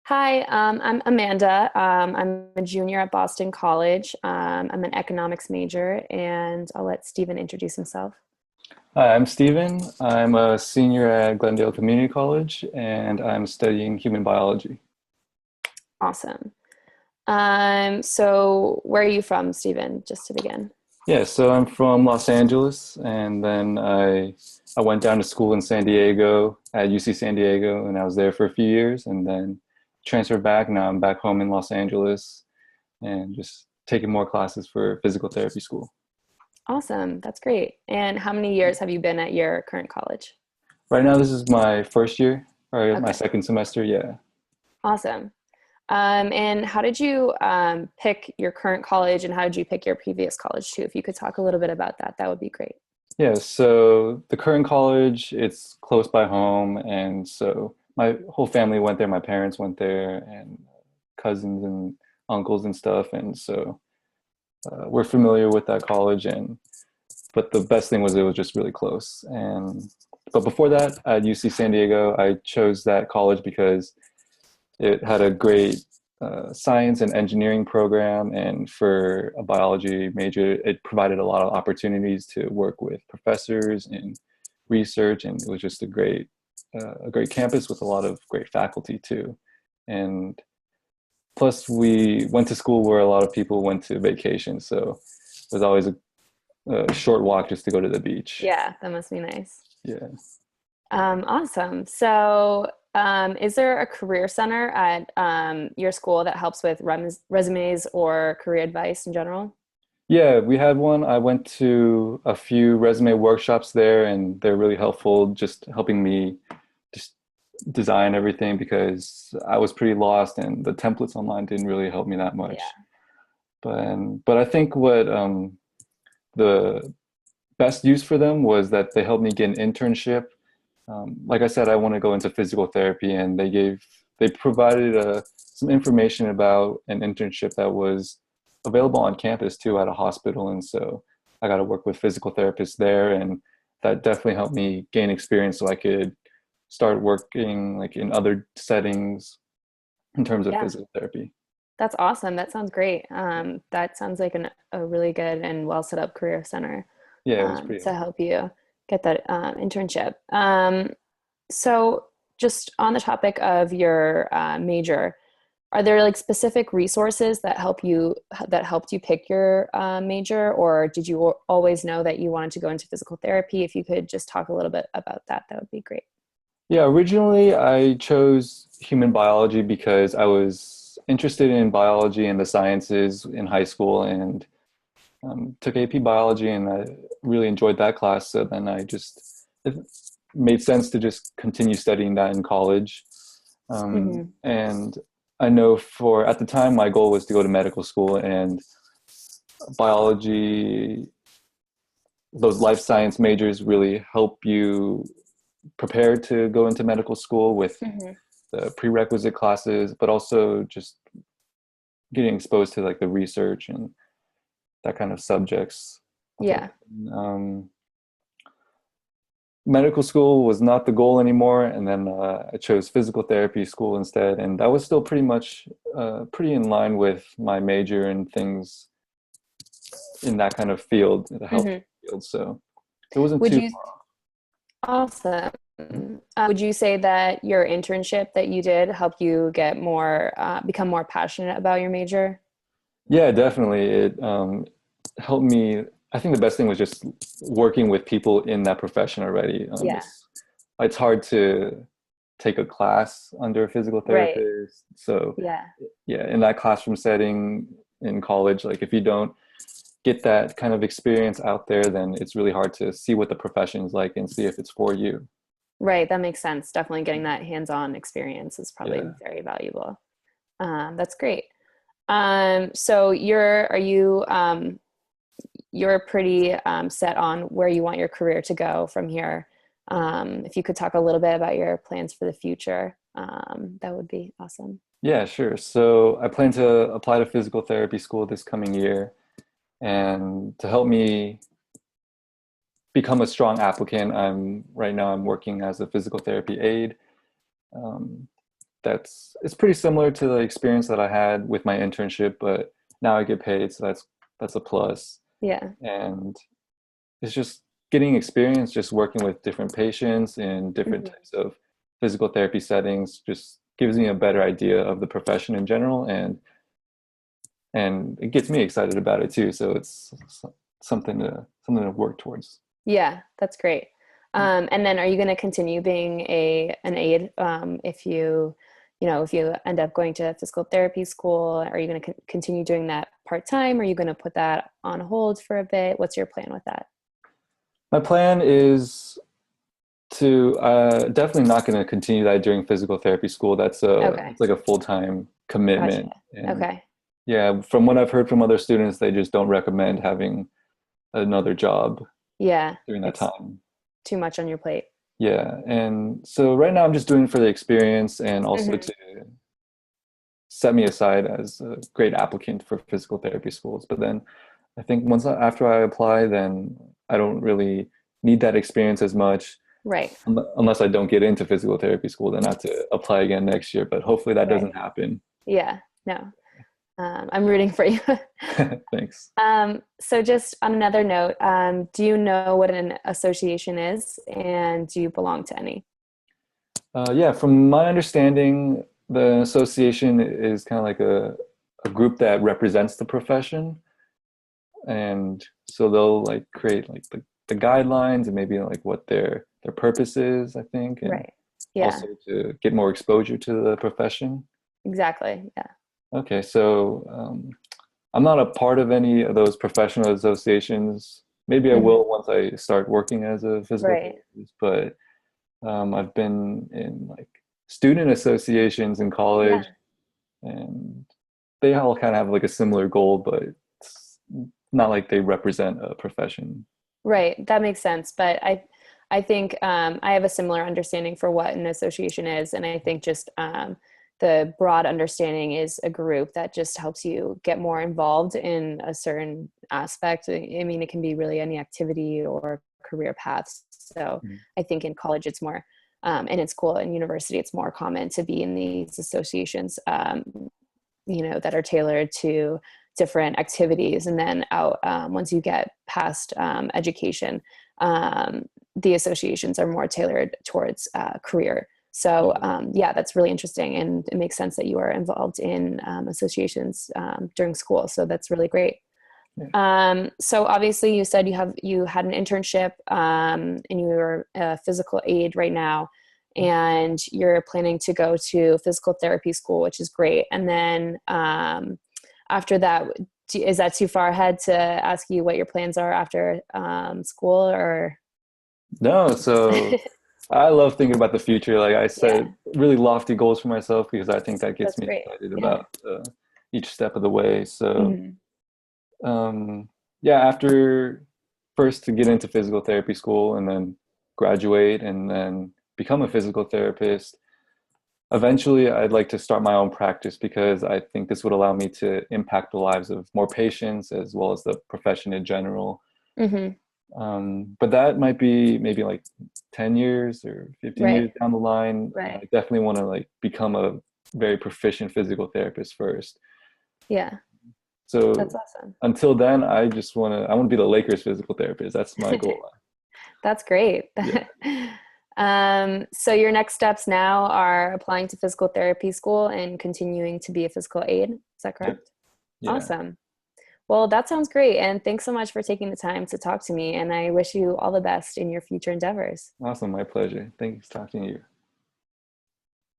Hi, I'm Amanda. I'm a junior at Boston College. I'm an economics major, and I'll let Stephen introduce himself. Hi, I'm Steven. I'm a senior at Glendale Community College and I'm studying human biology. Awesome. So where are you from, Stephen, just to begin? Yeah, so I'm from Los Angeles and then I went down to school in San Diego at UC San Diego and I was there for a few years and then transferred back. Now I'm back home in Los Angeles and just taking more classes for physical therapy school. Awesome. That's great. And how many years have you been at your current college? Right now this is my first year or my Okay, second semester, yeah. awesome. And how did you pick your current college and how did you pick your previous college too? If you could talk a little bit about that, that would be great. Yeah, so the current college, it's close by home, and so my whole family went there. My parents went there, and cousins and uncles and stuff, and so we're familiar with that college. And but the best thing was it was just really close. And but before that, at UC San Diego, I chose that college because it had a great science and engineering program, and for a biology major, it provided a lot of opportunities to work with professors and research, and it was just a great campus with a lot of great faculty too. And plus, we went to school where a lot of people went to vacation, so it was always a short walk just to go to the beach. Yeah, that must be nice. Yeah. Awesome. So, is there a career center at your school that helps with resumes or career advice in general? Yeah, we had one. I went to a few resume workshops there, and they're really helpful, just helping me just design everything because I was pretty lost, and the templates online didn't really help me that Yeah. much. But I think what the best use for them was that they helped me get an internship. Like I said, I want to go into physical therapy, and they provided some information about an internship that was available on campus too at a hospital, and so I got to work with physical therapists there, and that definitely helped me gain experience so I could start working like in other settings in terms of Yeah, physical therapy. that's awesome. That sounds great. That sounds like a really good and well set up career center Yeah, it was pretty to helpful. help you get that internship. So, just on the topic of your major, are there like specific resources that helped you pick your major, or did you always know that you wanted to go into physical therapy? If you could just talk a little bit about that, that would be great. Yeah, originally I chose human biology because I was interested in biology and the sciences in high school and took AP biology and I really enjoyed that class. So then it made sense to just continue studying that in college. Hmm. And I know at the time, my goal was to go to medical school and biology, those life science majors really help you prepare to go into medical school with Hmm. the prerequisite classes, but also just getting exposed to like the research and that kind of subjects. But Yeah. um, medical school was not the goal anymore, and then I chose physical therapy school instead, and that was still pretty in line with my major and things in that kind of field, the health Hmm. field. So it wasn't Would too you far. Awesome. Would you say that your internship that you did helped you get become more passionate about your major? Yeah, definitely. It helped me. I think the best thing was just working with people in that profession already. Yeah. It's hard to take a class under a physical Right. therapist. So Yeah. yeah, in that classroom setting in college, like if you don't get that kind of experience out there, then it's really hard to see what the profession is like and see if it's for you. Right. That makes sense. Definitely getting that hands-on experience is probably Yeah. very valuable. That's great. So you're pretty set on where you want your career to go from here. If you could talk a little bit about your plans for the future, that would be awesome. Yeah, sure. So I plan to apply to physical therapy school this coming year. And to help me become a strong applicant, right now I'm working as a physical therapy aide. Um, it's pretty similar to the experience that I had with my internship, but now I get paid, so that's a plus. Yeah. And it's just getting experience, just working with different patients in different Mhm. types of physical therapy settings, just gives me a better idea of the profession in general, and it gets me excited about it too. So it's something to work towards. Yeah, that's great. And then are you going to continue being an aide if if you end up going to physical therapy school? Are you going to continue doing that part-time? Are you going to put that on hold for a bit? What's your plan with that? My plan is to definitely not going to continue that during physical therapy school. Okay, It's like a full-time commitment. gotcha. And Okay. yeah, from what I've heard from other students, they just don't recommend having another job Yeah, during that it's time. too much on your plate. Yeah, and so right now I'm just doing it for the experience and also Hmm. to set me aside as a great applicant for physical therapy schools. But then I think after I apply, then I don't really need that experience as much Right, unless I don't get into physical therapy school. Then I have to apply again next year. But hopefully that right. doesn't happen. Yeah, no. I'm rooting for you. Thanks. So just on another note, do you know what an association is and do you belong to any? Yeah, from my understanding, the association is kind of like a group that represents the profession. And so they'll like create like the guidelines and maybe like what their purpose is, I think, and Right. Yeah, also to get more exposure to the profession. exactly. Yeah. Okay, so I'm not a part of any of those professional associations. Maybe I Hmm. will once I start working as a physical Right. therapist, but I've been in like student associations in college, Yeah. and they all kind of have like a similar goal, but it's not like they represent a profession. Right. That makes sense. But I think I have a similar understanding for what an association is. And I think just the broad understanding is a group that just helps you get more involved in a certain aspect. I mean, it can be really any activity or career paths. So Mhm. I think in college it's more, and in school and university, it's more common to be in these associations, that are tailored to different activities. And then out once you get past education, the associations are more tailored towards career. So Yeah. yeah, that's really interesting, and it makes sense that you are involved in associations during school. So that's really great. Yeah. So obviously, you said you had an internship, and you were a physical aide right now, and you're planning to go to physical therapy school, which is great. And then after that, is that too far ahead to ask you what your plans are after school, or? No, so I love thinking about the future. Like I set Yeah, really lofty goals for myself because I think that gets that's me great. excited Yeah. about each step of the way. So Hmm. um, yeah, after first to get into physical therapy school and then graduate and then become a physical therapist. Eventually, I'd like to start my own practice because I think this would allow me to impact the lives of more patients as well as the profession in general. Hmm. But that might be maybe like 10 years or 15 years Right. down the line. I Right. definitely want to like become a very proficient physical therapist first. Yeah. That's So awesome. until then, I want to be the Lakers physical therapist. That's my goal. That's great. Yeah. So your next steps now are applying to physical therapy school and continuing to be a physical aide. Is that Yep. correct? Yeah. Awesome. Well, that sounds great. And thanks so much for taking the time to talk to me. And I wish you all the best in your future endeavors. Awesome. My pleasure. Thanks talking to you.